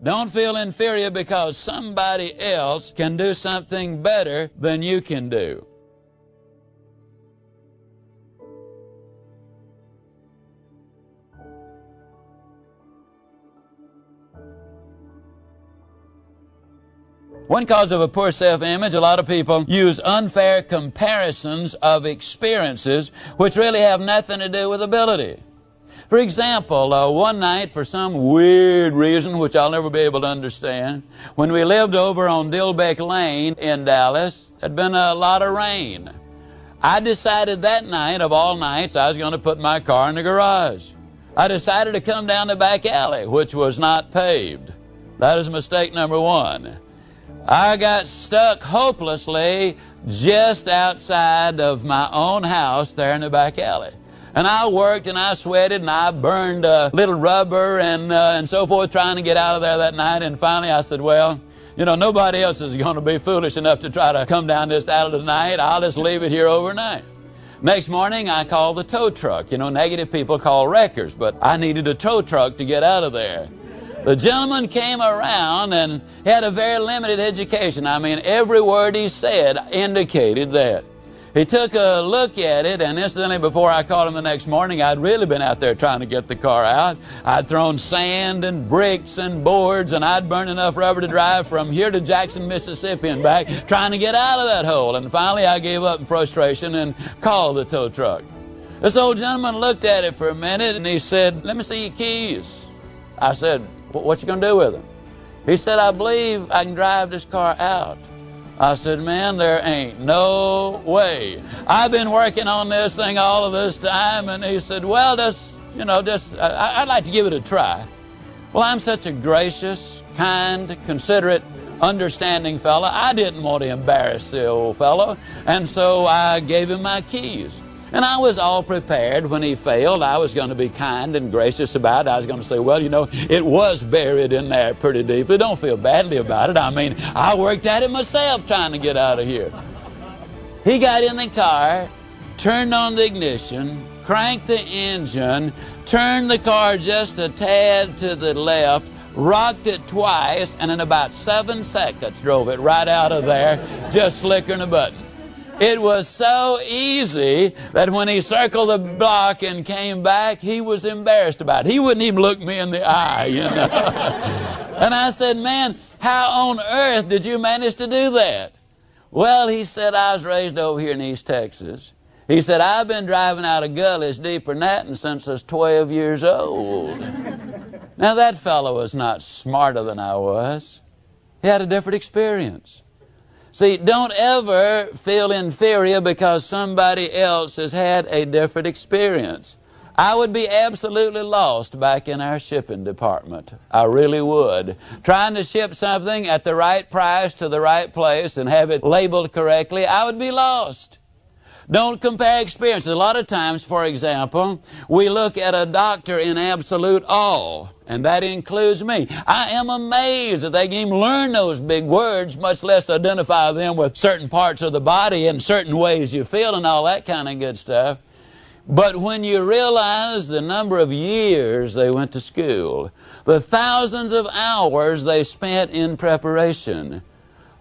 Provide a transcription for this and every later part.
Don't feel inferior because somebody else can do something better than you can do. One cause of a poor self-image, a lot of people use unfair comparisons of experiences which really have nothing to do with ability. For example, one night, for some weird reason which I'll never be able to understand, when we lived over on Dilbeck Lane in Dallas, there'd been a lot of rain. I decided that night, of all nights, I was going to put my car in the garage. I decided to come down the back alley, which was not paved. That is mistake number one. I got stuck hopelessly just outside of my own house there in the back alley. And I worked and I sweated and I burned a little rubber and so forth trying to get out of there that night. And finally I said, well, you know, nobody else is going to be foolish enough to try to come down this alley tonight. I'll just leave it here overnight. Next morning I called the tow truck. You know, negative people call wreckers, but I needed a tow truck to get out of there. The gentleman came around and he had a very limited education. I mean, every word he said indicated that. He took a look at it, and incidentally, before I called him the next morning, I'd really been out there trying to get the car out. I'd thrown sand and bricks and boards, and I'd burned enough rubber to drive from here to Jackson, Mississippi and back, trying to get out of that hole. And finally, I gave up in frustration and called the tow truck. This old gentleman looked at it for a minute, and he said, "Let me see your keys." I said, "What you gonna do with them?" He said, "I believe I can drive this car out." I said, "Man, there ain't no way. I've been working on this thing all of this time." And he said, "Well, I'd like to give it a try." Well, I'm such a gracious, kind, considerate, understanding fellow. I didn't want to embarrass the old fellow, and so I gave him my keys. And I was all prepared. When he failed, I was going to be kind and gracious about it. I was going to say, "Well, you know, it was buried in there pretty deeply. Don't feel badly about it. I mean, I worked at it myself trying to get out of here." He got in the car, turned on the ignition, cranked the engine, turned the car just a tad to the left, rocked it twice, and in about 7 seconds drove it right out of there, just slickering a button. It was so easy that when he circled the block and came back, he was embarrassed about it. He wouldn't even look me in the eye, you know. And I said, "Man, how on earth did you manage to do that?" Well, he said, "I was raised over here in East Texas." He said, "I've been driving out of gullies deeper than that since I was 12 years old." Now, that fellow was not smarter than I was. He had a different experience. See, don't ever feel inferior because somebody else has had a different experience. I would be absolutely lost back in our shipping department. I really would. Trying to ship something at the right price to the right place and have it labeled correctly, I would be lost. Don't compare experiences. A lot of times, for example, we look at a doctor in absolute awe, and that includes me. I am amazed that they can even learn those big words, much less identify them with certain parts of the body and certain ways you feel and all that kind of good stuff. But when you realize the number of years they went to school, the thousands of hours they spent in preparation,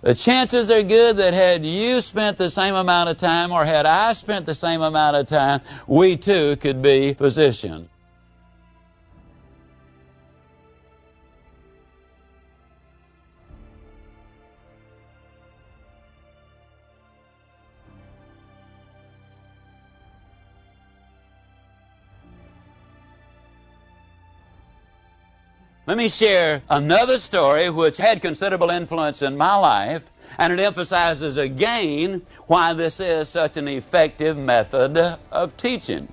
the chances are good that had you spent the same amount of time or had I spent the same amount of time, we too could be physicians. Let me share another story which had considerable influence in my life, and it emphasizes again why this is such an effective method of teaching.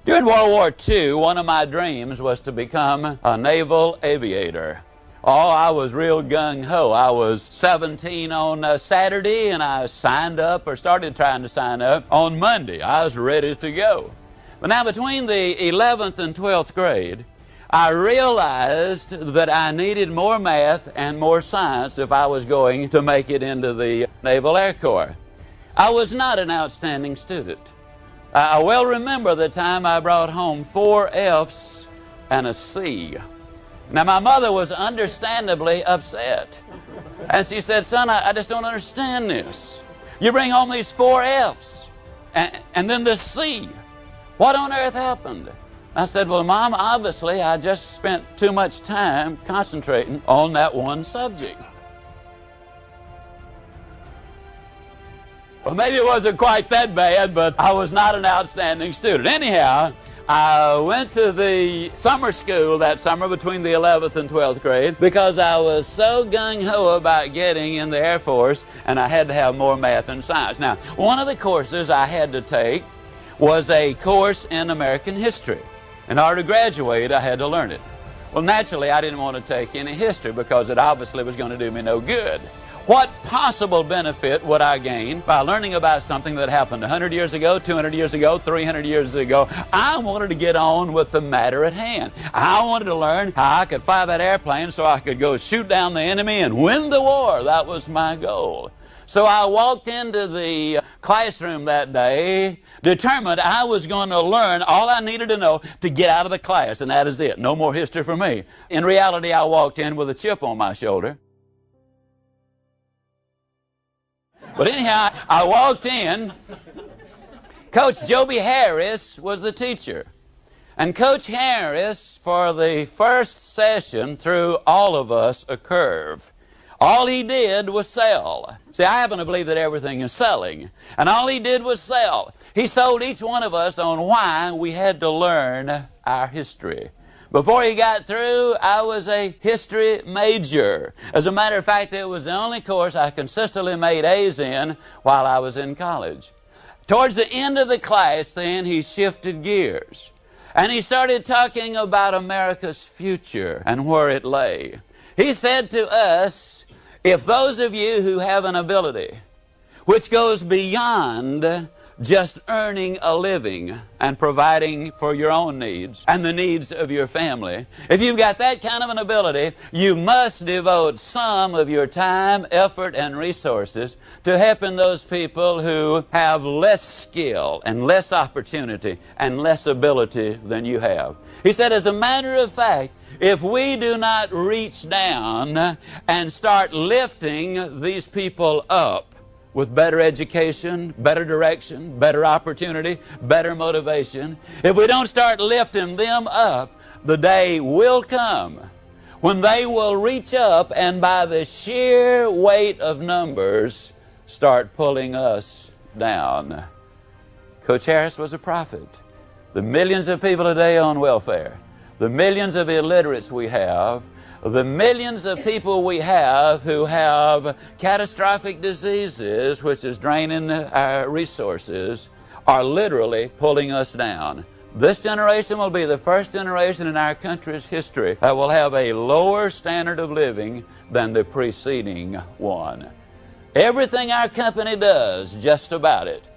During World War II, one of my dreams was to become a naval aviator. Oh, I was real gung-ho. I was 17 on Saturday, and I signed up or started trying to sign up on Monday. I was ready to go. But now between the 11th and 12th grade, I realized that I needed more math and more science if I was going to make it into the Naval Air Corps. I was not an outstanding student. I well remember the time I brought home 4 F's and a C. Now, my mother was understandably upset. And she said, son, I just don't understand this. You bring home these 4 F's and then this C. What on earth happened? I said, well, Mom, obviously I just spent too much time concentrating on that one subject. Well, maybe it wasn't quite that bad, but I was not an outstanding student. Anyhow, I went to the summer school that summer between the 11th and 12th grade because I was so gung-ho about getting in the Air Force, and I had to have more math and science. Now, one of the courses I had to take was a course in American history. In order to graduate, I had to learn it. Well, naturally, I didn't want to take any history because it obviously was going to do me no good. What possible benefit would I gain by learning about something that happened 100 years ago, 200 years ago, 300 years ago? I wanted to get on with the matter at hand. I wanted to learn how I could fly that airplane so I could go shoot down the enemy and win the war. That was my goal. So I walked into the classroom that day determined I was going to learn all I needed to know to get out of the class, and that is it. No more history for me. In reality, I walked in with a chip on my shoulder. But anyhow, I walked in. Coach Joby Harris was the teacher. And Coach Harris, for the first session, threw all of us a curve. All he did was sell. See, I happen to believe that everything is selling. And all he did was sell. He sold each one of us on why we had to learn our history. Before he got through, I was a history major. As a matter of fact, it was the only course I consistently made A's in while I was in college. Towards the end of the class, then, he shifted gears. And he started talking about America's future and where it lay. He said to us, if those of you who have an ability which goes beyond just earning a living and providing for your own needs and the needs of your family, if you've got that kind of an ability, you must devote some of your time, effort, and resources to helping those people who have less skill and less opportunity and less ability than you have. He said, as a matter of fact, if we do not reach down and start lifting these people up with better education, better direction, better opportunity, better motivation, if we don't start lifting them up, the day will come when they will reach up and by the sheer weight of numbers start pulling us down. Coach Harris was a prophet. The millions of people today on welfare, the millions of illiterates we have, the millions of people we have who have catastrophic diseases, which is draining our resources, are literally pulling us down. This generation will be the first generation in our country's history that will have a lower standard of living than the preceding one. Everything our company does, just about it,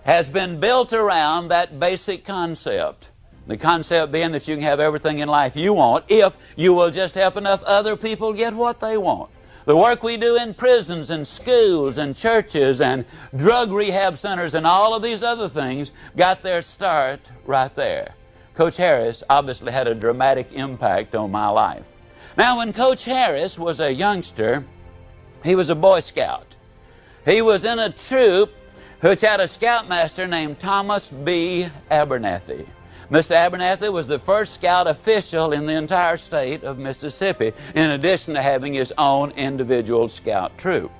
has been built around that basic concept. The concept being that you can have everything in life you want if you will just help enough other people get what they want. The work we do in prisons and schools and churches and drug rehab centers and all of these other things got their start right there. Coach Harris obviously had a dramatic impact on my life. Now, when Coach Harris was a youngster, he was a Boy Scout. He was in a troop which had a scoutmaster named Thomas B. Abernathy. Mr. Abernathy was the first scout official in the entire state of Mississippi, in addition to having his own individual scout troop.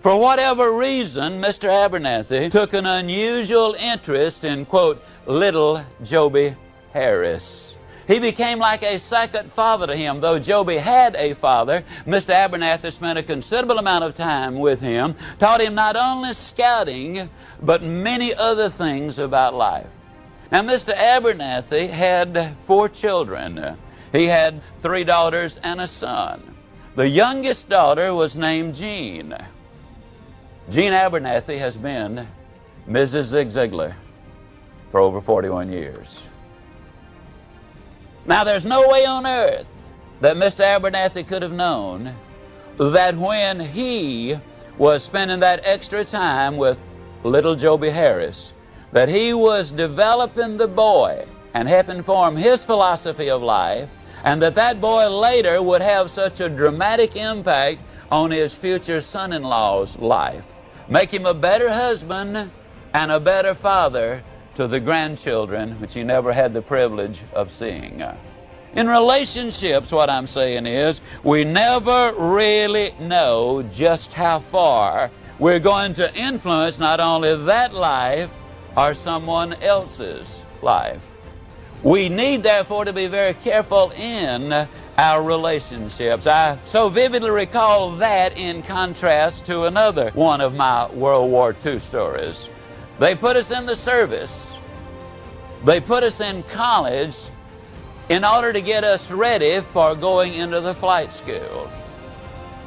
For whatever reason, Mr. Abernathy took an unusual interest in, quote, little Joby Harris. He became like a second father to him. Though Joby had a father, Mr. Abernathy spent a considerable amount of time with him, taught him not only scouting, but many other things about life. Now, Mr. Abernathy had 4 children. He had 3 daughters and a son. The youngest daughter was named Jean. Jean Abernathy has been Mrs. Zig Ziglar for over 41 years. Now, there's no way on earth that Mr. Abernathy could have known that when he was spending that extra time with little Joby Harris, that he was developing the boy and helping form his philosophy of life and that boy later would have such a dramatic impact on his future son-in-law's life. Make him a better husband and a better father to the grandchildren which he never had the privilege of seeing. In relationships, what I'm saying is, we never really know just how far we're going to influence not only that life or someone else's life. We need, therefore, to be very careful in our relationships. I so vividly recall that in contrast to another one of my World War II stories. They put us in the service. They put us in college in order to get us ready for going into the flight school.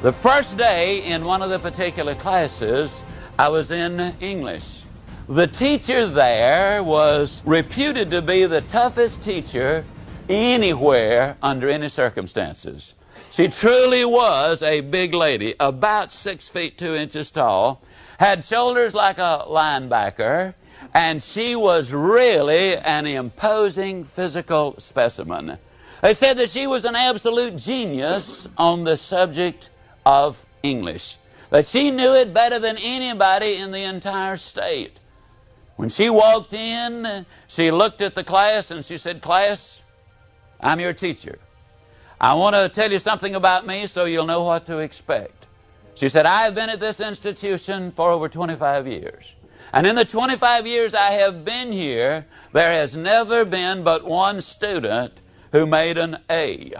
The first day in one of the particular classes, I was in English. The teacher there was reputed to be the toughest teacher anywhere under any circumstances. She truly was a big lady, about 6 feet 2 inches tall, had shoulders like a linebacker, and she was really an imposing physical specimen. They said that she was an absolute genius on the subject of English, that she knew it better than anybody in the entire state. When she walked in, she looked at the class and she said, "Class, I'm your teacher. I want to tell you something about me so you'll know what to expect." She said, "I have been at this institution for over 25 years. And in the 25 years I have been here, there has never been but one student who made an A.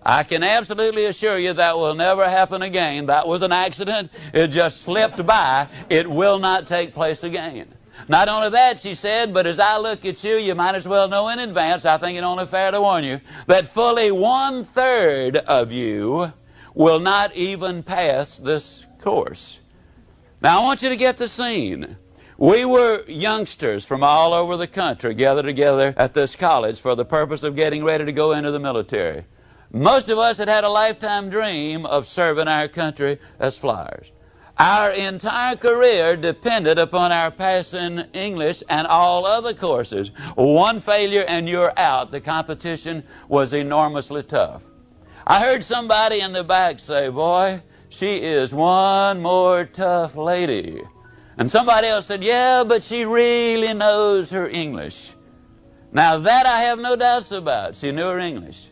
I can absolutely assure you that will never happen again. That was an accident. It just slipped by. It will not take place again." Not only that, she said, but as I look at you, you might as well know in advance, I think it only fair to warn you, that fully 1/3 of you will not even pass this course. Now, I want you to get the scene. We were youngsters from all over the country gathered together at this college for the purpose of getting ready to go into the military. Most of us had had a lifetime dream of serving our country as flyers. Our entire career depended upon our passing English and all other courses. One failure and you're out. The competition was enormously tough. I heard somebody in the back say, "Boy, she is one more tough lady." And somebody else said, "Yeah, but she really knows her English." Now that I have no doubts about. She knew her English,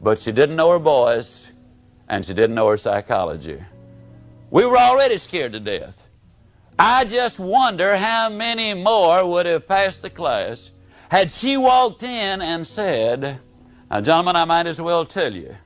but she didn't know her boys, and she didn't know her psychology. We were already scared to death. I just wonder how many more would have passed the class had she walked in and said, "Now, gentlemen, I might as well tell you,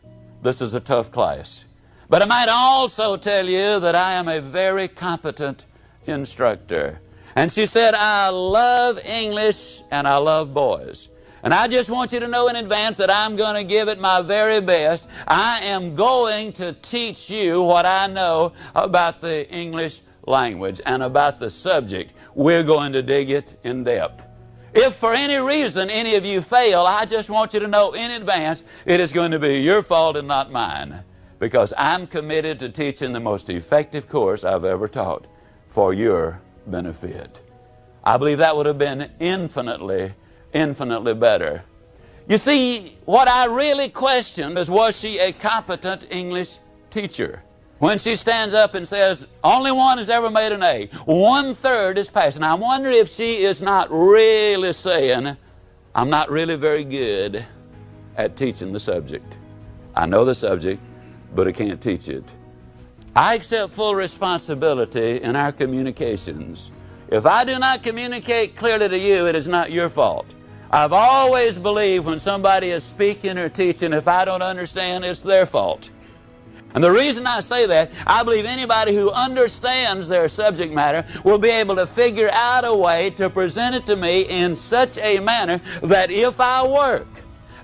this is a tough class. But I might also tell you that I am a very competent instructor." And she said, "I love English and I love boys. And I just want you to know in advance that I'm going to give it my very best. I am going to teach you what I know about the English language and about the subject. We're going to dig it in depth. If for any reason any of you fail, I just want you to know in advance it is going to be your fault and not mine, because I'm committed to teaching the most effective course I've ever taught for your benefit." I believe that would have been infinitely better. You see, what I really questioned is, was she a competent English teacher? When she stands up and says, "Only one has ever made an A, 1/3 is passing," I wonder if she is not really saying, "I'm not really very good at teaching the subject. I know the subject, but I can't teach it." I accept full responsibility in our communications. If I do not communicate clearly to you, it is not your fault. I've always believed when somebody is speaking or teaching, if I don't understand, it's their fault. And the reason I say that, I believe anybody who understands their subject matter will be able to figure out a way to present it to me in such a manner that if I work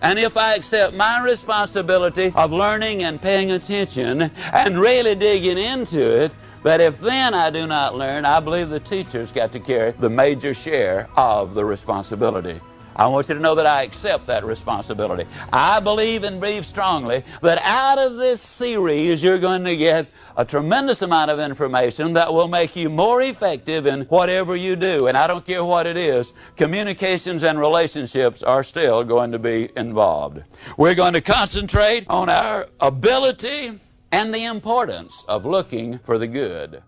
and if I accept my responsibility of learning and paying attention and really digging into it, that if then I do not learn, I believe the teacher's got to carry the major share of the responsibility. I want you to know that I accept that responsibility. I believe and believe strongly that out of this series you're going to get a tremendous amount of information that will make you more effective in whatever you do. And I don't care what it is, communications and relationships are still going to be involved. We're going to concentrate on our ability and the importance of looking for the good.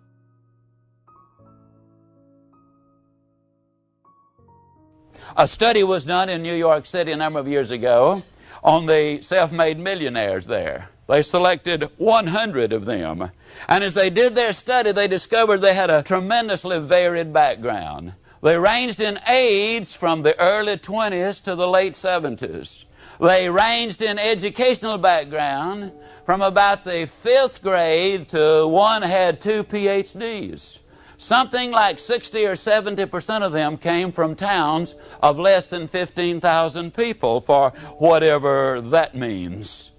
A study was done in New York City a number of years ago on the self-made millionaires there. They selected 100 of them. And as they did their study, they discovered they had a tremendously varied background. They ranged in age from the early 20s to the late 70s. They ranged in educational background from about the 5th grade to one had 2 PhDs. Something like 60 or 70% of them came from towns of less than 15,000 people, for whatever that means.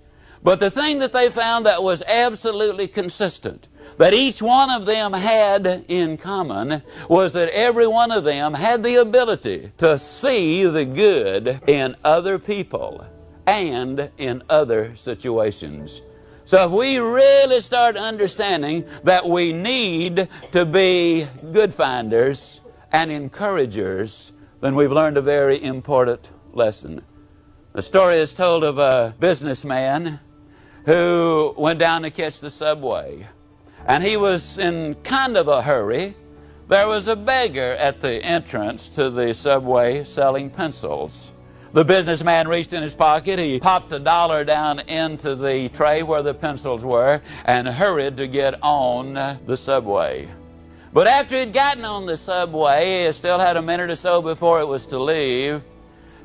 But the thing that they found that was absolutely consistent, that each one of them had in common, was that every one of them had the ability to see the good in other people and in other situations. So if we really start understanding that we need to be good finders and encouragers, then we've learned a very important lesson. The story is told of a businessman who went down to catch the subway. And he was in kind of a hurry. There was a beggar at the entrance to the subway selling pencils. The businessman reached in his pocket, he popped $1 down into the tray where the pencils were and hurried to get on the subway. But after he'd gotten on the subway, he still had a minute or so before it was to leave.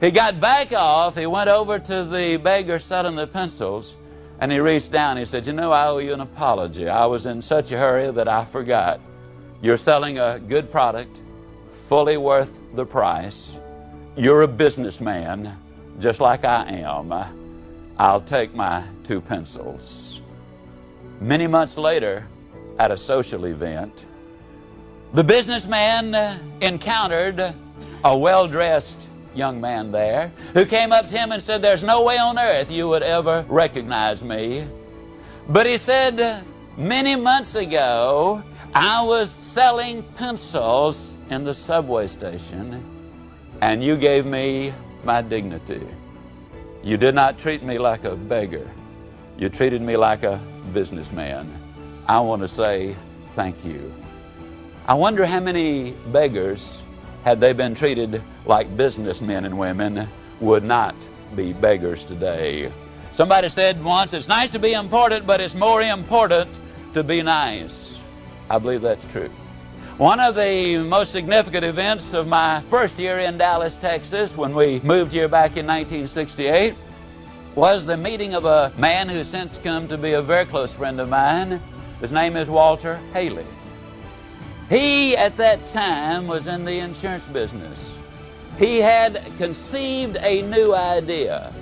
He got back off, he went over to the beggar selling the pencils, and he reached down, he said, "You know, I owe you an apology. I was in such a hurry that I forgot. You're selling a good product, fully worth the price. You're a businessman, just like I am. I'll take my 2 pencils." Many months later, at a social event, the businessman encountered a well-dressed young man there who came up to him and said, "There's no way on earth you would ever recognize me. But," he said, "many months ago, I was selling pencils in the subway station, and you gave me my dignity. You did not treat me like a beggar. You treated me like a businessman. I want to say thank you." I wonder how many beggars, had they been treated like businessmen and women, would not be beggars today. Somebody said once, "It's nice to be important, but it's more important to be nice." I believe that's true. One of the most significant events of my first year in Dallas, Texas, when we moved here back in 1968, was the meeting of a man who's since come to be a very close friend of mine. His name is Walter Haley. He, at that time, was in the insurance business. He had conceived a new idea.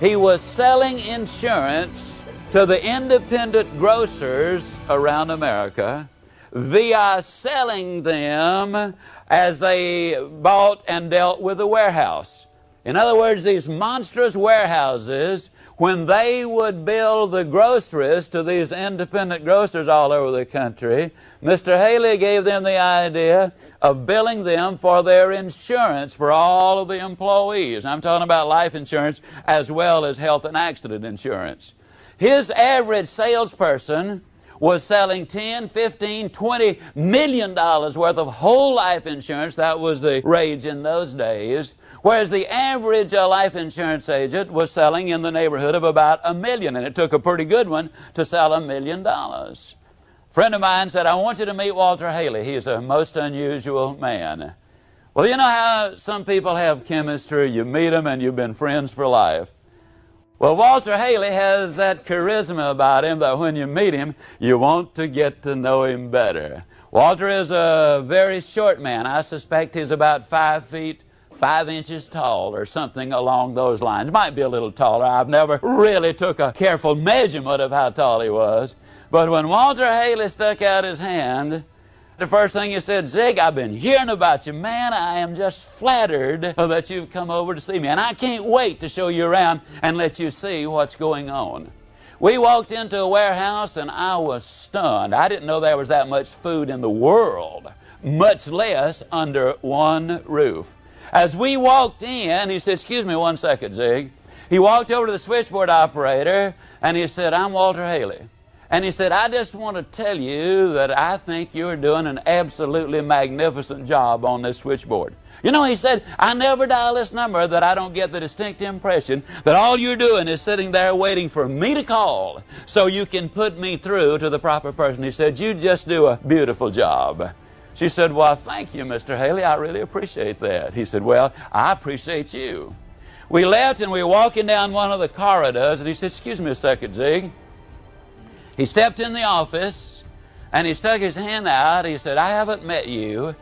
He was selling insurance to the independent grocers around America via selling them as they bought and dealt with the warehouse. In other words, these monstrous warehouses, when they would bill the groceries to these independent grocers all over the country, Mr. Haley gave them the idea of billing them for their insurance for all of the employees. I'm talking about life insurance as well as health and accident insurance. His average salesperson was selling $10, $15, $20 million worth of whole life insurance. That was the rage in those days. Whereas the average life insurance agent was selling in the neighborhood of about $1 million, and it took a pretty good one to sell $1 million. A friend of mine said, "I want you to meet Walter Haley. He's a most unusual man." Well, you know how some people have chemistry. You meet them and you've been friends for life. Well, Walter Haley has that charisma about him that when you meet him, you want to get to know him better. Walter is a very short man. I suspect he's about 5 feet 5 inches tall or something along those lines. Might be a little taller. I've never really took a careful measurement of how tall he was. But when Walter Haley stuck out his hand, The first thing he said, Zig, I've been hearing about you. Man, I am just flattered that you've come over to see me. And I can't wait to show you around and let you see what's going on. We walked into a warehouse and I was stunned. I didn't know there was that much food in the world, much less under one roof. As we walked in, he said, excuse me one second, Zig. He walked over to the switchboard operator and he said, I'm Walter Haley. And he said, I just want to tell you that I think you're doing an absolutely magnificent job on this switchboard. You know, he said, I never dial this number that I don't get the distinct impression that all you're doing is sitting there waiting for me to call so you can put me through to the proper person. He said, you just do a beautiful job. She said, well, thank you, Mr. Haley. I really appreciate that. He said, well, I appreciate you. We left and we were walking down one of the corridors and he said, excuse me a second, Zig. He stepped in the office and he stuck his hand out. He said, I haven't met you.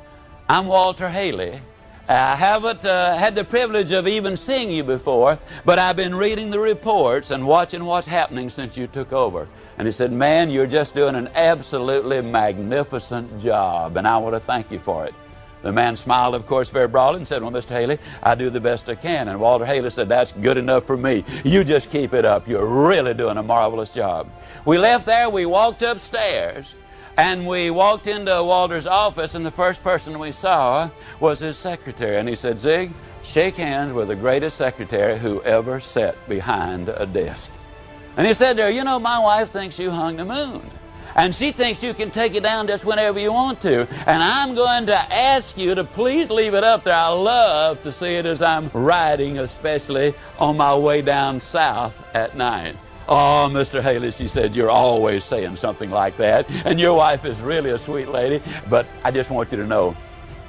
I'm Walter Haley. I haven't had the privilege of even seeing you before, but I've been reading the reports and watching what's happening since you took over. And he said, man, you're just doing an absolutely magnificent job, and I want to thank you for it. The man smiled, of course, very broadly and said, well, Mr. Haley, I do the best I can. And Walter Haley said, that's good enough for me. You just keep it up. You're really doing a marvelous job. We left there, we walked upstairs, and we walked into Walter's office, and the first person we saw was his secretary. And he said, Zig, shake hands with the greatest secretary who ever sat behind a desk. And he said there, you know, my wife thinks you hung the moon. And she thinks you can take it down just whenever you want to. And I'm going to ask you to please leave it up there. I love to see it as I'm riding, especially on my way down south at night. Oh, Mr. Haley, she said, you're always saying something like that. And your wife is really a sweet lady. But I just want you to know,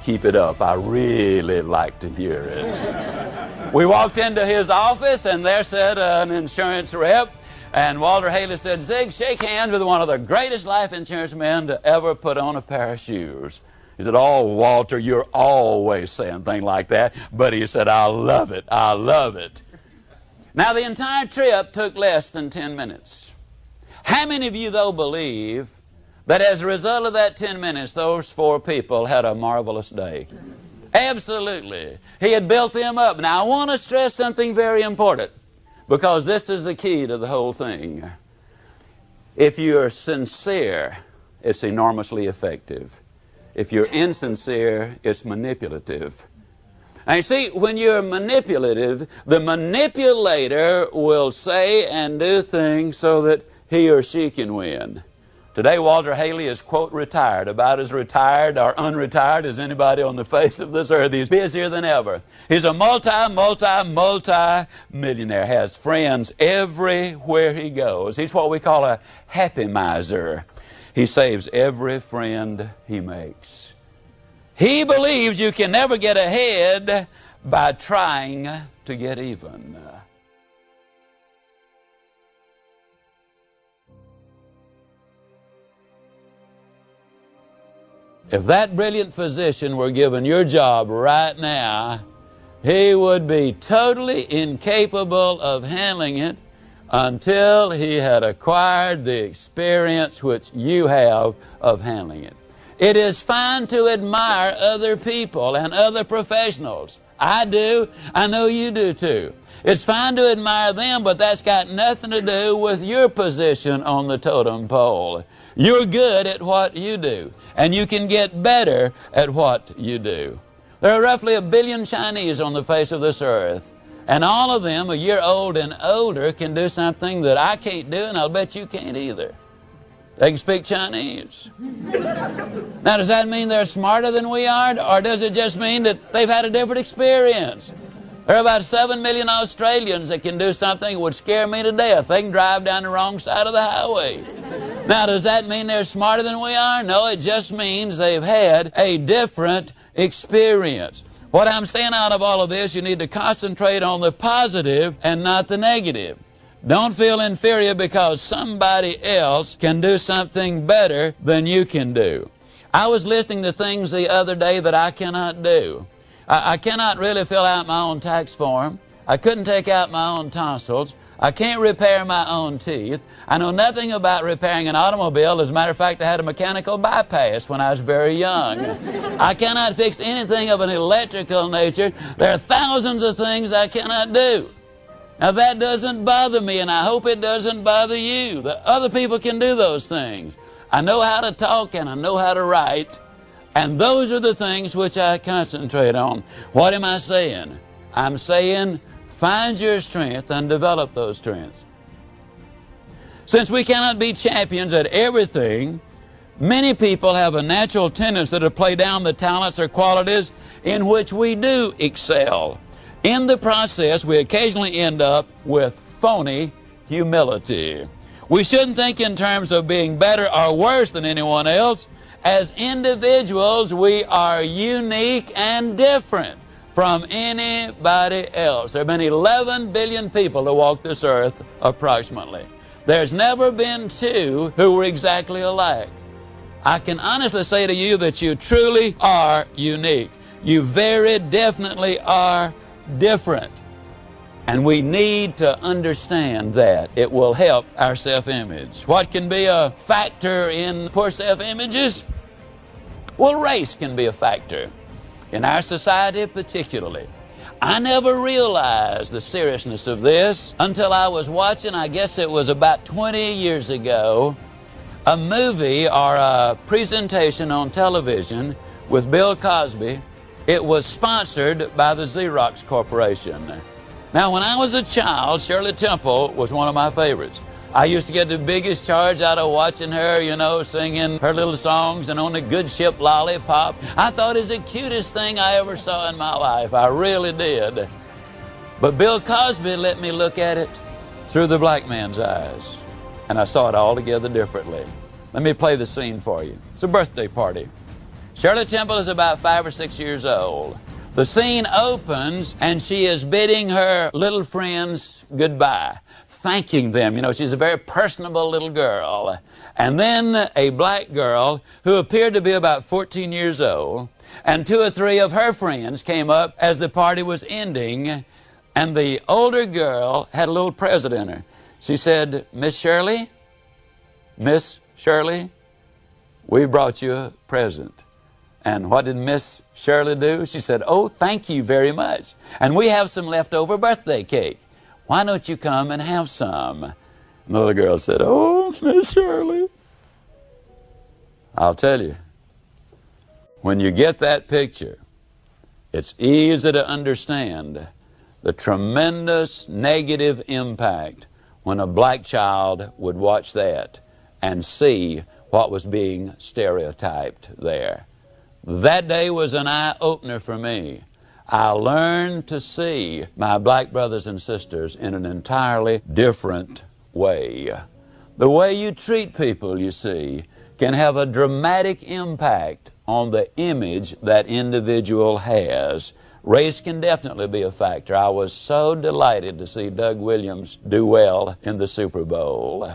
keep it up. I really like to hear it. We walked into his office, and there sat an insurance rep. And Walter Haley said, Zig, shake hands with one of the greatest life insurance men to ever put on a pair of shoes. He said, oh, Walter, you're always saying things like that. But he said, I love it. I love it. Now, the entire trip took less than 10 minutes. How many of you, though, believe that as a result of that 10 minutes, those four people had a marvelous day? Absolutely. He had built them up. Now, I want to stress something very important, because this is the key to the whole thing. If you're sincere, it's enormously effective. If you're insincere, it's manipulative. Now you see, when you're manipulative, the manipulator will say and do things so that he or she can win. Today, Walter Haley is, quote, retired, about as retired or unretired as anybody on the face of this earth. He's busier than ever. He's a multi-millionaire, has friends everywhere he goes. He's what we call a happy miser. He saves every friend he makes. He believes you can never get ahead by trying to get even. If that brilliant physician were given your job right now, he would be totally incapable of handling it until he had acquired the experience which you have of handling it. It is fine to admire other people and other professionals. I do. I know you do too. It's fine to admire them, but that's got nothing to do with your position on the totem pole. You're good at what you do, and you can get better at what you do. There are roughly 1 billion Chinese on the face of this earth, and all of them, a year old and older, can do something that I can't do, and I'll bet you can't either. They can speak Chinese. Now, does that mean they're smarter than we are, or does it just mean that they've had a different experience? There are about 7 million Australians that can do something that would scare me to death. They can drive down the wrong side of the highway. Now, does that mean they're smarter than we are? No, it just means they've had a different experience. What I'm saying out of all of this, you need to concentrate on the positive and not the negative. Don't feel inferior because somebody else can do something better than you can do. I was listening to things the other day that I cannot do. I cannot really fill out my own tax form. I couldn't take out my own tonsils. I can't repair my own teeth. I know nothing about repairing an automobile. As a matter of fact, I had a mechanical bypass when I was very young. I cannot fix anything of an electrical nature. There are thousands of things I cannot do. Now that doesn't bother me, and I hope it doesn't bother you. The other people can do those things. I know how to talk and I know how to write, and those are the things which I concentrate on. What am I saying? I'm saying find your strength and develop those strengths. Since we cannot be champions at everything, many people have a natural tendency to play down the talents or qualities in which we do excel. In the process, we occasionally end up with phony humility. We shouldn't think in terms of being better or worse than anyone else. As individuals, we are unique and different from anybody else. There have been 11 billion people to walk this earth, approximately. There's never been two who were exactly alike. I can honestly say to you that you truly are unique. You very definitely are different. And we need to understand that. It will help our self-image. What can be a factor in poor self-images? Well, race can be a factor. In our society particularly. I never realized the seriousness of this until I was watching, I guess it was about 20 years ago, a movie or a presentation on television with Bill Cosby. It was sponsored by the Xerox Corporation. Now, when I was a child, Shirley Temple was one of my favorites. I used to get the biggest charge out of watching her, you know, singing her little songs and on the good ship Lollipop. I thought it was the cutest thing I ever saw in my life. I really did. But Bill Cosby let me look at it through the black man's eyes, and I saw it altogether differently. Let me play the scene for you. It's a birthday party. Shirley Temple is about 5 or 6 years old. The scene opens, and she is bidding her little friends goodbye, thanking them. You know, she's a very personable little girl. And then a black girl who appeared to be about 14 years old, and 2 or 3 of her friends came up as the party was ending, and the older girl had a little present in her. She said, Miss Shirley, we brought you a present. And what did Miss Shirley do? She said, oh, thank you very much. And we have some leftover birthday cake. Why don't you come and have some? And the little girl said, oh, Miss Shirley. I'll tell you, when you get that picture, it's easy to understand the tremendous negative impact when a black child would watch that and see what was being stereotyped there. That day was an eye-opener for me. I learned to see my black brothers and sisters in an entirely different way. The way you treat people, you see, can have a dramatic impact on the image that individual has. Race can definitely be a factor. I was so delighted to see Doug Williams do well in the Super Bowl.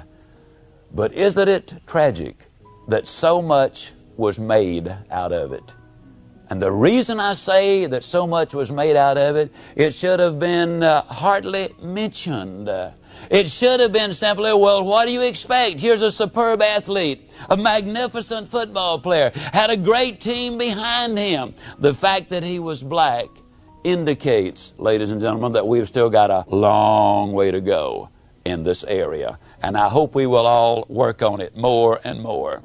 But isn't it tragic that so much was made out of it? And the reason I say that so much was made out of it, it should have been hardly mentioned. It should have been simply, well, what do you expect? Here's a superb athlete, a magnificent football player, had a great team behind him. The fact that he was black indicates, ladies and gentlemen, that we've still got a long way to go in this area. And I hope we will all work on it more and more.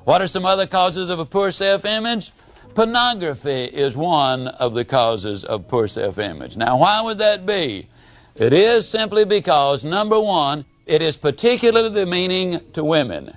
What are some other causes of a poor self-image? Pornography is one of the causes of poor self-image. Now, why would that be? It is simply because, number one, it is particularly demeaning to women.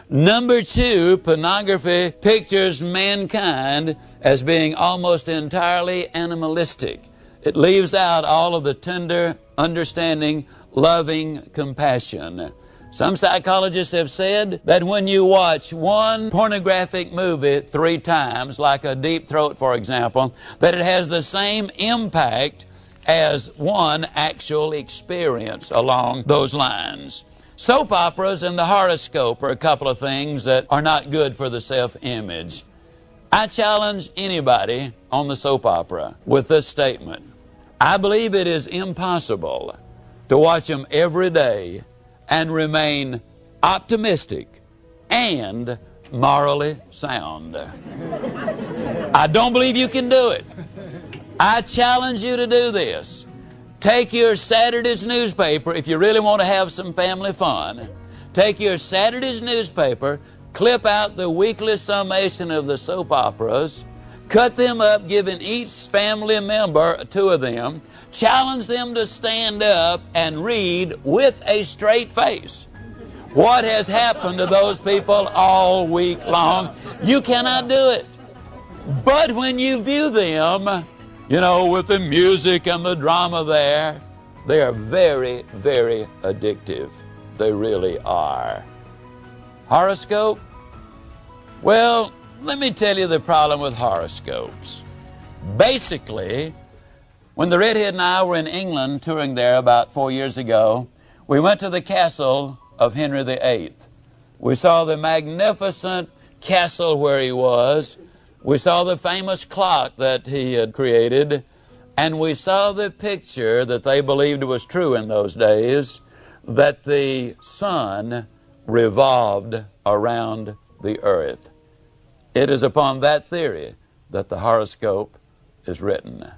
Number two, pornography pictures mankind as being almost entirely animalistic. It leaves out all of the tender, understanding, loving compassion. Some psychologists have said that when you watch one pornographic movie 3 times, like a Deep Throat, for example, that it has the same impact as one actual experience along those lines. Soap operas and the horoscope are a couple of things that are not good for the self-image. I challenge anybody on the soap opera with this statement. I believe it is impossible to watch them every day and remain optimistic and morally sound. I don't believe you can do it. I challenge you to do this. Take your Saturday's newspaper, if you really want to have some family fun. Take your Saturday's newspaper, clip out the weekly summation of the soap operas, cut them up, giving each family member 2 of them, challenge them to stand up and read with a straight face what has happened to those people all week long. You cannot do it. But when you view them, you know, with the music and the drama there, they are very, very addictive. They really are. Horoscope? Well, let me tell you the problem with horoscopes. Basically, when the redhead and I were in England touring there about 4 years ago, we went to the castle of Henry VIII. We saw the magnificent castle where he was. We saw the famous clock that he had created, and we saw the picture that they believed was true in those days, that the sun revolved around the earth. It is upon that theory that the horoscope is written.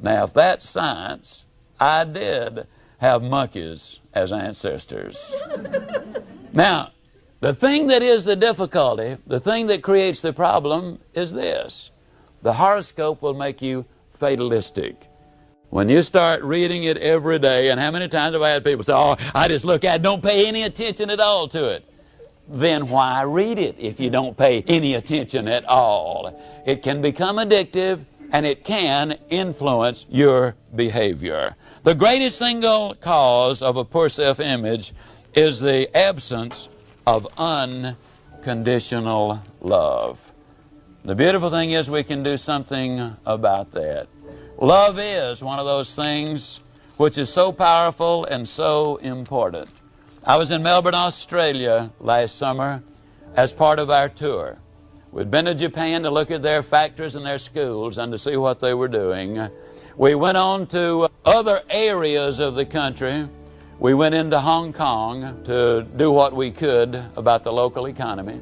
Now, if that's science, I did have monkeys as ancestors. Now, the thing that is the difficulty, the thing that creates the problem is this. The horoscope will make you fatalistic. When you start reading it every day, and how many times have I had people say, oh, I just look at it, don't pay any attention at all to it. Then why read it if you don't pay any attention at all? It can become addictive, and it can influence your behavior. The greatest single cause of a poor self-image is the absence of unconditional love. The beautiful thing is we can do something about that. Love is one of those things which is so powerful and so important. I was in Melbourne, Australia last summer as part of our tour. We'd been to Japan to look at their factories and their schools and to see what they were doing. We went on to other areas of the country. We went into Hong Kong to do what we could about the local economy.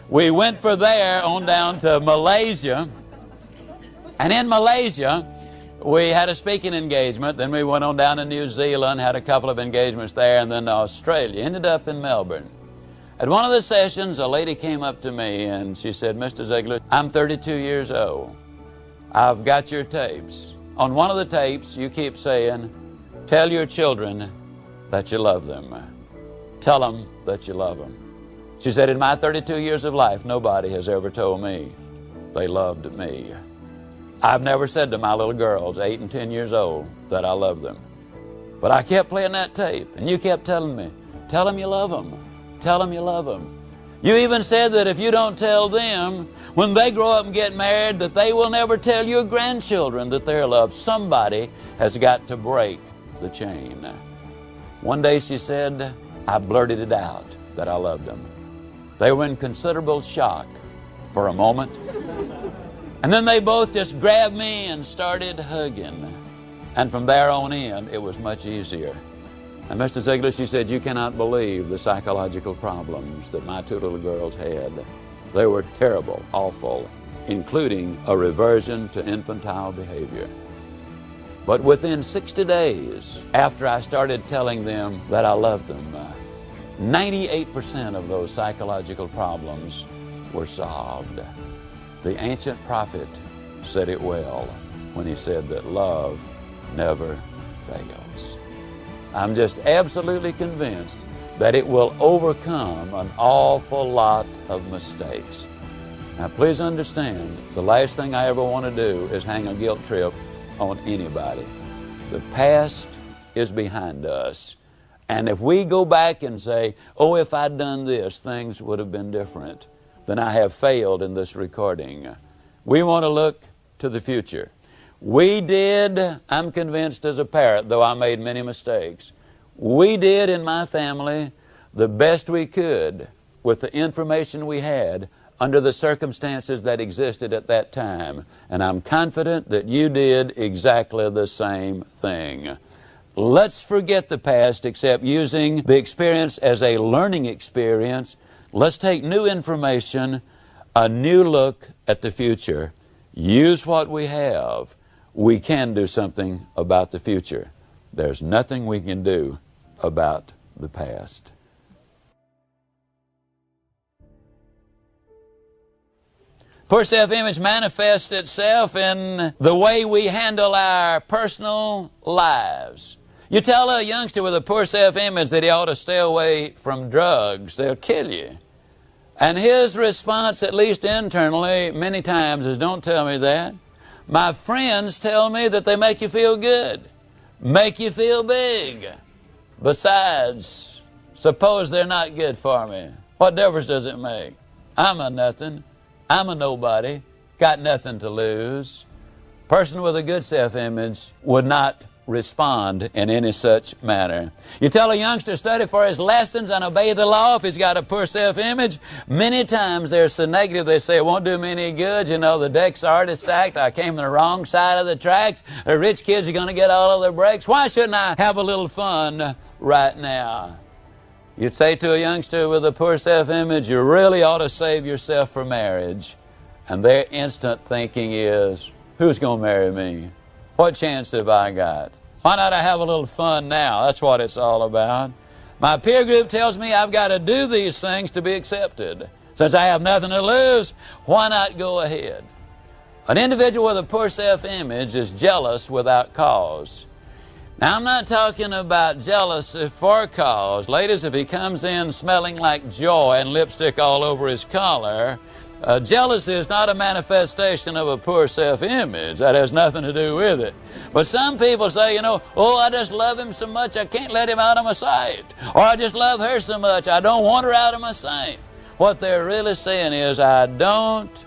We went from there on down to Malaysia. And in Malaysia, we had a speaking engagement. Then we went on down to New Zealand, had a couple of engagements there, and then to Australia. Ended up in Melbourne. At one of the sessions, a lady came up to me and she said, Mr. Ziegler, I'm 32 years old. I've got your tapes. On one of the tapes, you keep saying, tell your children that you love them. Tell them that you love them. She said, in my 32 years of life, nobody has ever told me they loved me. I've never said to my little girls, 8 and 10 years old, that I love them. But I kept playing that tape, and you kept telling me, tell them you love them. Tell them you love them. You even said that if you don't tell them, when they grow up and get married, that they will never tell your grandchildren that they're loved. Somebody has got to break the chain. One day she said, I blurted it out that I loved them. They were in considerable shock for a moment. And then they both just grabbed me and started hugging. And from there on in, it was much easier. And Mr. Ziegler, she said, you cannot believe the psychological problems that my 2 little girls had. They were terrible, awful, including a reversion to infantile behavior. But within 60 days, after I started telling them that I loved them, 98% of those psychological problems were solved. The ancient prophet said it well when he said that love never fails. I'm just absolutely convinced that it will overcome an awful lot of mistakes. Now, please understand, the last thing I ever want to do is hang a guilt trip on anybody. The past is behind us. And if we go back and say, oh, if I'd done this, things would have been different, then I have failed in this recording. We want to look to the future. We did, I'm convinced as a parent, though I made many mistakes, we did in my family the best we could with the information we had under the circumstances that existed at that time. And I'm confident that you did exactly the same thing. Let's forget the past, except using the experience as a learning experience. Let's take new information, a new look at the future. Use what we have. We can do something about the future. There's nothing we can do about the past. Poor self-image manifests itself in the way we handle our personal lives. You tell a youngster with a poor self-image that he ought to stay away from drugs, they'll kill you. And his response, at least internally, many times is, don't tell me that. My friends tell me that they make you feel good, make you feel big. Besides, suppose they're not good for me. What difference does it make? I'm a nothing. I'm a nobody. Got nothing to lose. A person with a good self-image would not respond in any such manner. You tell a youngster to study for his lessons and obey the law if he's got a poor self-image. Many times they're so negative they say it won't do me any good. You know, the deck's already stacked. I came on the wrong side of the tracks. The rich kids are going to get all of their breaks. Why shouldn't I have a little fun right now? You'd say to a youngster with a poor self-image, you really ought to save yourself for marriage. And their instant thinking is, who's going to marry me? What chance have I got? Why not I have a little fun now? That's what it's all about. My peer group tells me I've got to do these things to be accepted. Since I have nothing to lose, why not go ahead? An individual with a poor self-image is jealous without cause. Now, I'm not talking about jealousy for cause. Ladies, if he comes in smelling like joy and lipstick all over his collar, jealousy is not a manifestation of a poor self-image. That has nothing to do with it. But some people say, you know, oh, I just love him so much I can't let him out of my sight. Or I just love her so much I don't want her out of my sight. What they're really saying is, I don't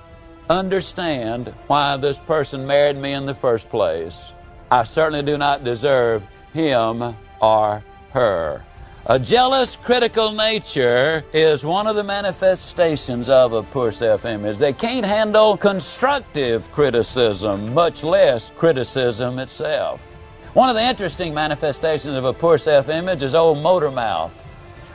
understand why this person married me in the first place. I certainly do not deserve him or her. A jealous, critical nature is one of the manifestations of a poor self-image. They can't handle constructive criticism, much less criticism itself. One of the interesting manifestations of a poor self-image is old motor mouth.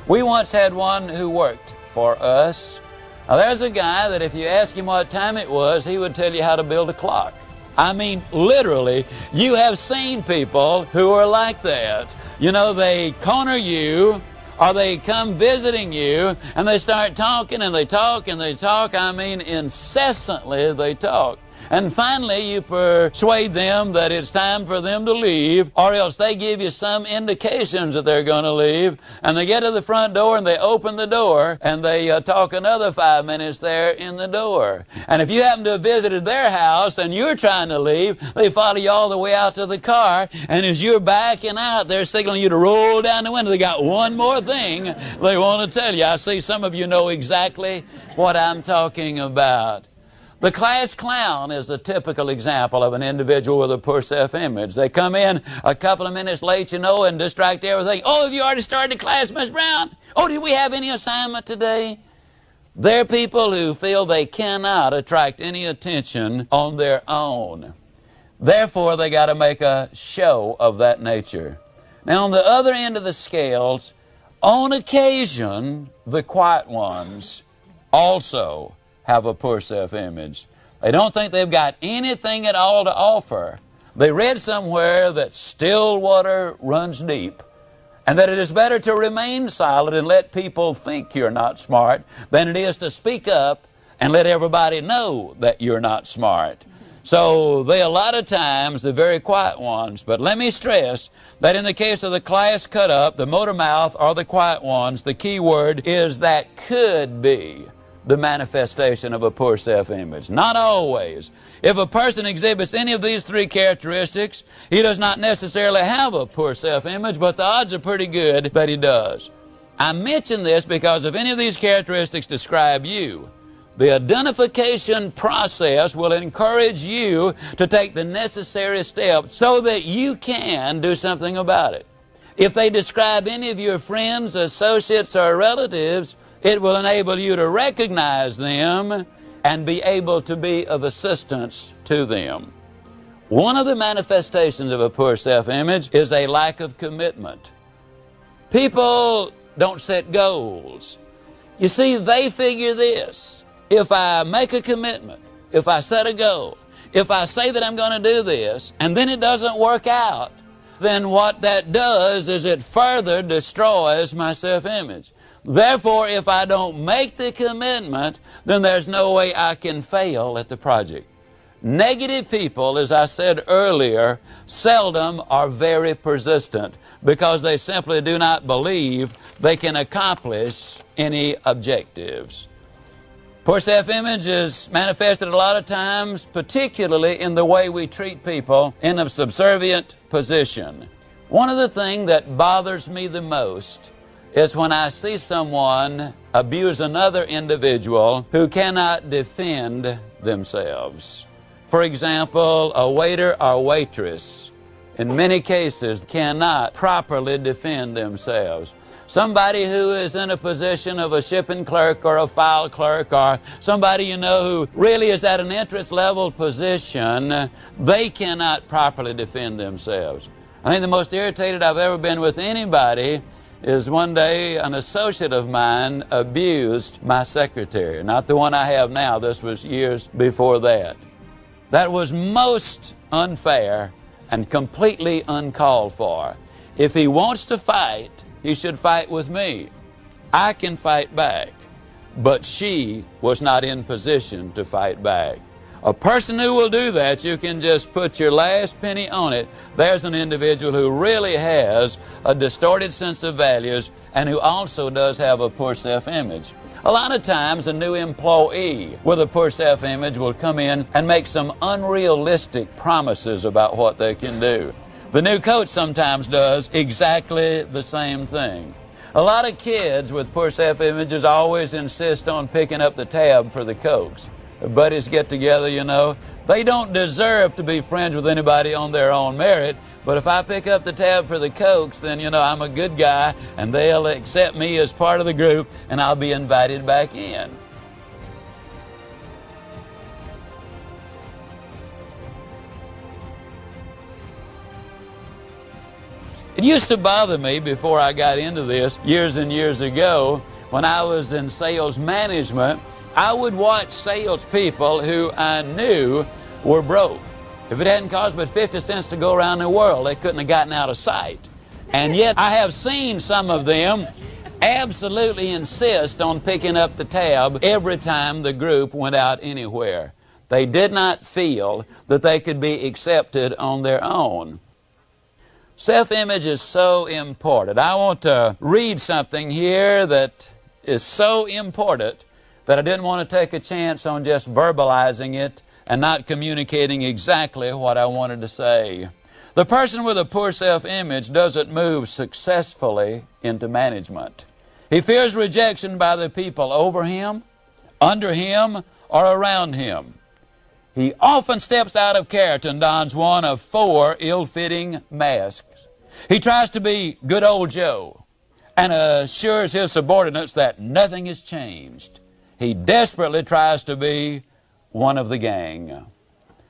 We once had one who worked for us. Now, there's a guy that if you ask him what time it was, he would tell you how to build a clock. I mean, literally, you have seen people who are like that. You know, they corner you, or they come visiting you, and they start talking, and they talk, and they talk. I mean, incessantly they talk. And finally, you persuade them that it's time for them to leave, or else they give you some indications that they're going to leave. And they get to the front door, and they open the door, and they talk another 5 minutes there in the door. And if you happen to have visited their house and you're trying to leave, they follow you all the way out to the car, and as you're backing out, they're signaling you to roll down the window. They got one more thing they want to tell you. I see some of you know exactly what I'm talking about. The class clown is a typical example of an individual with a poor self-image. They come in a couple of minutes late, you know, and distract everything. Oh, have you already started class, Miss Brown? Oh, did we have any assignment today? They're people who feel they cannot attract any attention on their own. Therefore, they got to make a show of that nature. Now, on the other end of the scales, on occasion, the quiet ones also have a poor self-image. They don't think they've got anything at all to offer. They read somewhere that still water runs deep, and that it is better to remain silent and let people think you're not smart than it is to speak up and let everybody know that you're not smart. So they, a lot of times, the very quiet ones. But let me stress that in the case of the class cut up, the motor mouth, or the quiet ones, the key word is that could be the manifestation of a poor self-image. Not always. If a person exhibits any of these three characteristics, he does not necessarily have a poor self-image, but the odds are pretty good that he does. I mention this because if any of these characteristics describe you, the identification process will encourage you to take the necessary steps so that you can do something about it. If they describe any of your friends, associates, or relatives, It will enable you to recognize them and be able to be of assistance to them. One of the manifestations of a poor self-image is a lack of commitment. People don't set goals. You see, they figure this: if I make a commitment, if I set a goal, if I say that I'm going to do this, and then it doesn't work out, then what that does is it further destroys my self-image. Therefore, if I don't make the commitment, then there's no way I can fail at the project. Negative people, as I said earlier, seldom are very persistent because they simply do not believe they can accomplish any objectives. Poor self-image is manifested a lot of times, particularly in the way we treat people in a subservient position. One of the things that bothers me the most is when I see someone abuse another individual who cannot defend themselves. For example, a waiter or waitress, in many cases, cannot properly defend themselves. Somebody who is in a position of a shipping clerk or a file clerk, or somebody you know who really is at an interest level position, they cannot properly defend themselves. I think the most irritated I've ever been with anybody is one day an associate of mine abused my secretary. Not the one I have now, this was years before that. That was most unfair and completely uncalled for. If he wants to fight, he should fight with me. I can fight back, but she was not in position to fight back. A person who will do that, you can just put your last penny on it. There's an individual who really has a distorted sense of values and who also does have a poor self-image. A lot of times a new employee with a poor self-image will come in and make some unrealistic promises about what they can do. The new coach sometimes does exactly the same thing. A lot of kids with poor self-images always insist on picking up the tab for the Cokes. Buddies get together, you know. They don't deserve to be friends with anybody on their own merit, but if I pick up the tab for the Cokes, then, you know, I'm a good guy, and they'll accept me as part of the group, and I'll be invited back in. It used to bother me before I got into this years and years ago. When I was in sales management, I would watch salespeople who I knew were broke. If it hadn't cost but 50 cents to go around the world, they couldn't have gotten out of sight. And yet I have seen some of them absolutely insist on picking up the tab every time the group went out anywhere. They did not feel that they could be accepted on their own. Self-image is so important. I want to read something here that is so important that I didn't want to take a chance on just verbalizing it and not communicating exactly what I wanted to say. The person with a poor self-image doesn't move successfully into management. He fears rejection by the people over him, under him, or around him. He often steps out of character and dons one of 4 ill-fitting masks. He tries to be good old Joe and assures his subordinates that nothing has changed. He desperately tries to be one of the gang.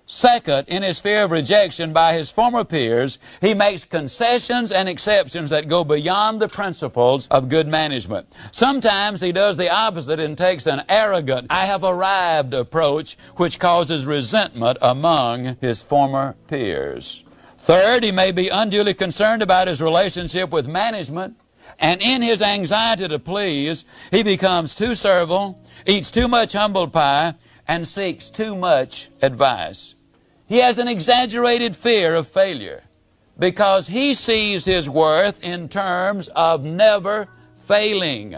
Second, in his fear of rejection by his former peers, he makes concessions and exceptions that go beyond the principles of good management. Sometimes he does the opposite and takes an arrogant, I have arrived approach, which causes resentment among his former peers. Third, he may be unduly concerned about his relationship with management, and in his anxiety to please, he becomes too servile, eats too much humble pie, and seeks too much advice. He has an exaggerated fear of failure because he sees his worth in terms of never failing.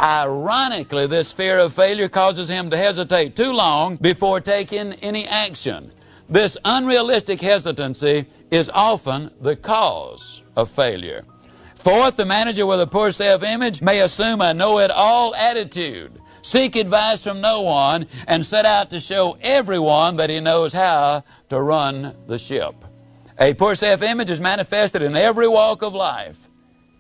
Ironically, this fear of failure causes him to hesitate too long before taking any action. This unrealistic hesitancy is often the cause of failure. Fourth, the manager with a poor self-image may assume a know-it-all attitude, seek advice from no one, and set out to show everyone that he knows how to run the ship. A poor self-image is manifested in every walk of life.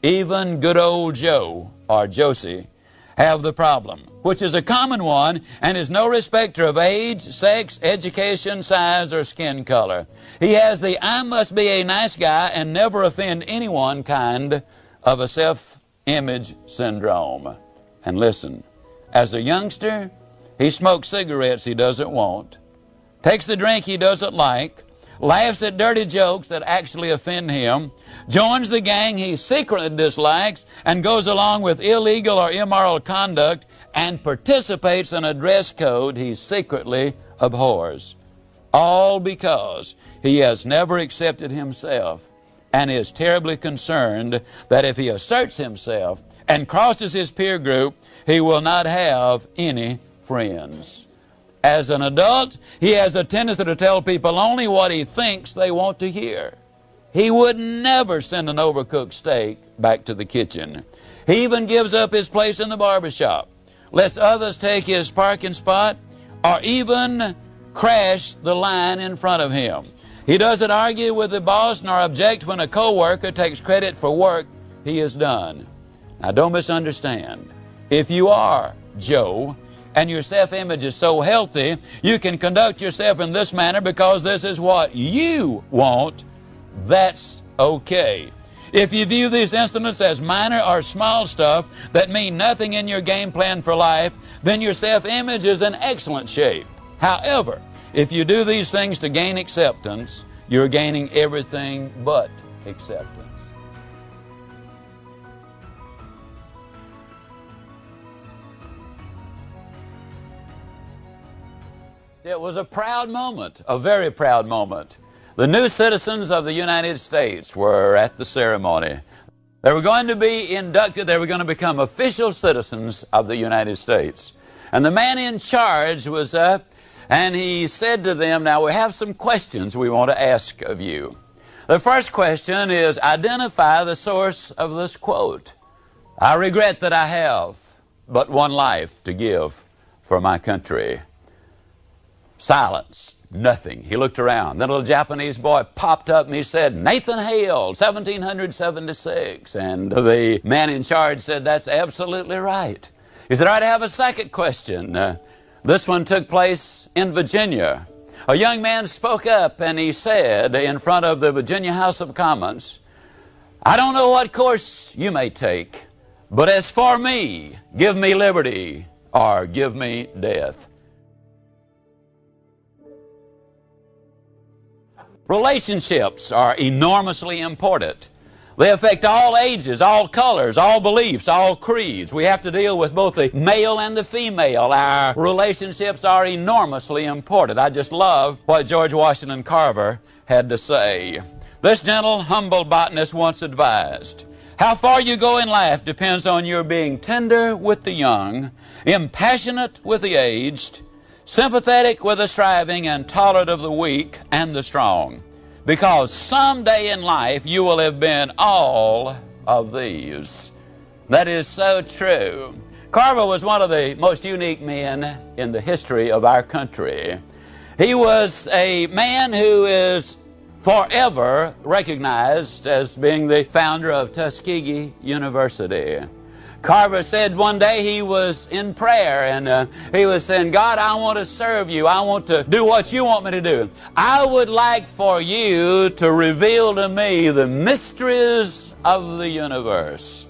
Even good old Joe or Josie have the problem, which is a common one and is no respecter of age, sex, education, size, or skin color. He has the I must be a nice guy and never offend anyone kind of a self-image syndrome. And listen, as a youngster, he smokes cigarettes he doesn't want, takes the drink he doesn't like, laughs at dirty jokes that actually offend him, joins the gang he secretly dislikes, and goes along with illegal or immoral conduct and participates in a dress code he secretly abhors. All because he has never accepted himself and is terribly concerned that if he asserts himself and crosses his peer group, he will not have any friends. As an adult, he has a tendency to tell people only what he thinks they want to hear. He would never send an overcooked steak back to the kitchen. He even gives up his place in the barbershop, lets others take his parking spot, or even crash the line in front of him. He doesn't argue with the boss nor object when a coworker takes credit for work he has done. Now, don't misunderstand. If you are Joe, and your self-image is so healthy, you can conduct yourself in this manner because this is what you want, that's okay. If you view these incidents as minor or small stuff that mean nothing in your game plan for life, then your self-image is in excellent shape. However, if you do these things to gain acceptance, you're gaining everything but acceptance. It was a proud moment, a very proud moment. The new citizens of the United States were at the ceremony. They were going to be inducted, they were going to become official citizens of the United States. And the man in charge was up and he said to them, now we have some questions we want to ask of you. The first question is, identify the source of this quote. I regret that I have but one life to give for my country. Silence. Nothing. He looked around. Then a little Japanese boy popped up and he said, Nathan Hale, 1776. And the man in charge said, that's absolutely right. He said, all right, I have a second question. This one took place in Virginia. A young man spoke up and he said in front of the Virginia House of Commons, I don't know what course you may take, but as for me, give me liberty or give me death. Relationships are enormously important. They affect all ages, all colors, all beliefs, all creeds. We have to deal with both the male and the female. Our relationships are enormously important. I just love what George Washington Carver had to say. This gentle, humble botanist once advised, how far you go in life depends on your being tender with the young, impassionate with the aged, sympathetic with the striving, and tolerant of the weak and the strong. Because someday in life you will have been all of these. That is so true. Carver was one of the most unique men in the history of our country. He was a man who is forever recognized as being the founder of Tuskegee University. Carver said one day he was in prayer and he was saying, God, I want to serve you. I want to do what you want me to do. I would like for you to reveal to me the mysteries of the universe.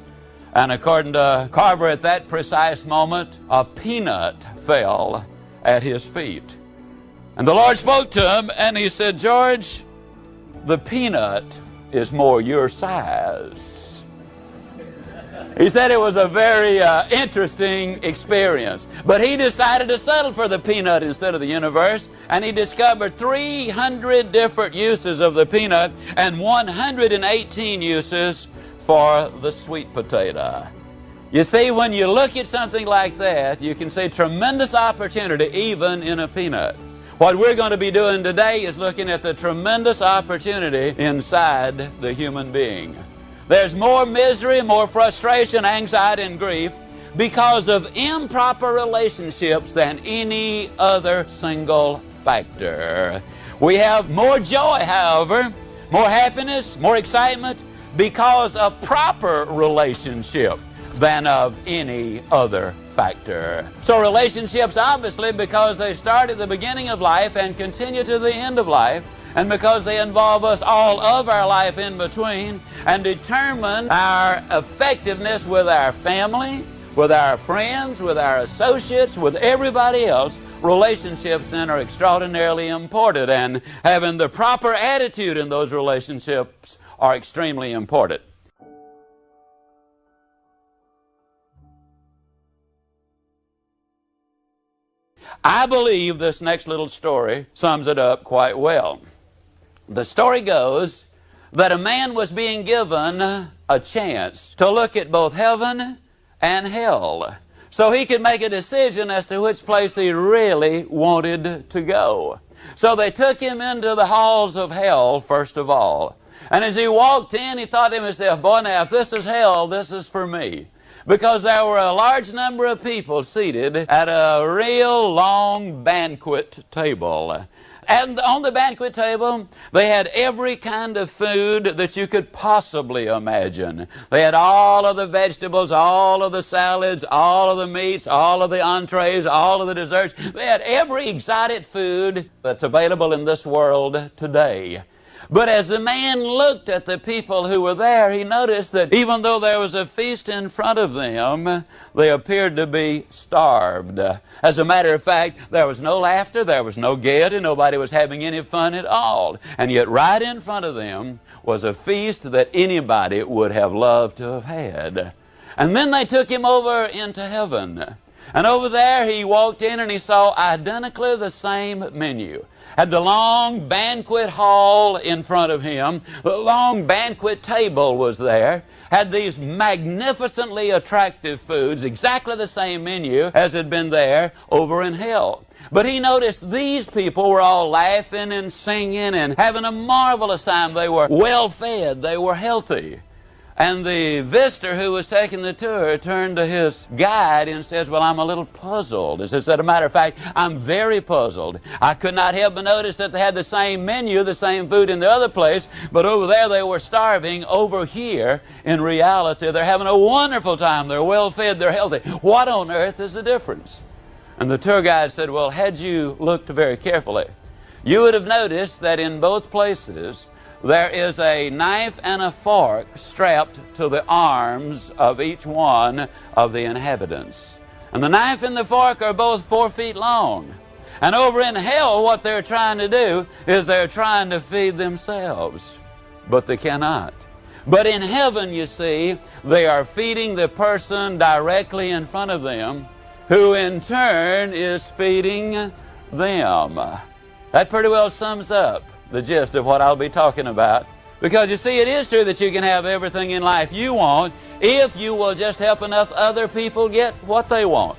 And according to Carver, at that precise moment, a peanut fell at his feet. And the Lord spoke to him and he said, George, the peanut is more your size. He said it was a very interesting experience. But he decided to settle for the peanut instead of the universe, and he discovered 300 different uses of the peanut and 118 uses for the sweet potato. You see, when you look at something like that, you can see tremendous opportunity even in a peanut. What we're going to be doing today is looking at the tremendous opportunity inside the human being. There's more misery, more frustration, anxiety, and grief because of improper relationships than any other single factor. We have more joy, however, more happiness, more excitement because of proper relationship. than of any other factor. So relationships, obviously, because they start at the beginning of life and continue to the end of life, and because they involve us all of our life in between, and determine our effectiveness with our family, with our friends, with our associates, with everybody else, relationships then are extraordinarily important, and having the proper attitude in those relationships are extremely important. I believe this next little story sums it up quite well. The story goes that a man was being given a chance to look at both heaven and hell, so he could make a decision as to which place he really wanted to go. So they took him into the halls of hell first of all. And as he walked in, he thought to himself, boy, now if this is hell, this is for me. Because there were a large number of people seated at a real long banquet table. And on the banquet table, they had every kind of food that you could possibly imagine. They had all of the vegetables, all of the salads, all of the meats, all of the entrees, all of the desserts. They had every exotic food that's available in this world today. But as the man looked at the people who were there, he noticed that even though there was a feast in front of them, they appeared to be starved. As a matter of fact, there was no laughter, there was no gaiety, nobody was having any fun at all. And yet right in front of them was a feast that anybody would have loved to have had. And then they took him over into heaven. And over there he walked in and he saw identically the same menu. Had the long banquet hall in front of him. The long banquet table was there. Had these magnificently attractive foods, exactly the same menu as had been there over in hell. But he noticed these people were all laughing and singing and having a marvelous time. They were well fed. They were healthy. And the visitor who was taking the tour turned to his guide and says, well, I'm a little puzzled. As a matter of fact, I'm very puzzled. I could not help but notice that they had the same menu, the same food in the other place, but over there they were starving. Over here, in reality, they're having a wonderful time. They're well fed, they're healthy. What on earth is the difference? And the tour guide said, well, had you looked very carefully, you would have noticed that in both places, there is a knife and a fork strapped to the arms of each one of the inhabitants. And the knife and the fork are both 4 feet long. And over in hell, what they're trying to do is they're trying to feed themselves. But they cannot. But in heaven, you see, they are feeding the person directly in front of them, who in turn is feeding them. That pretty well sums up the gist of what I'll be talking about. Because you see, it is true that you can have everything in life you want if you will just help enough other people get what they want.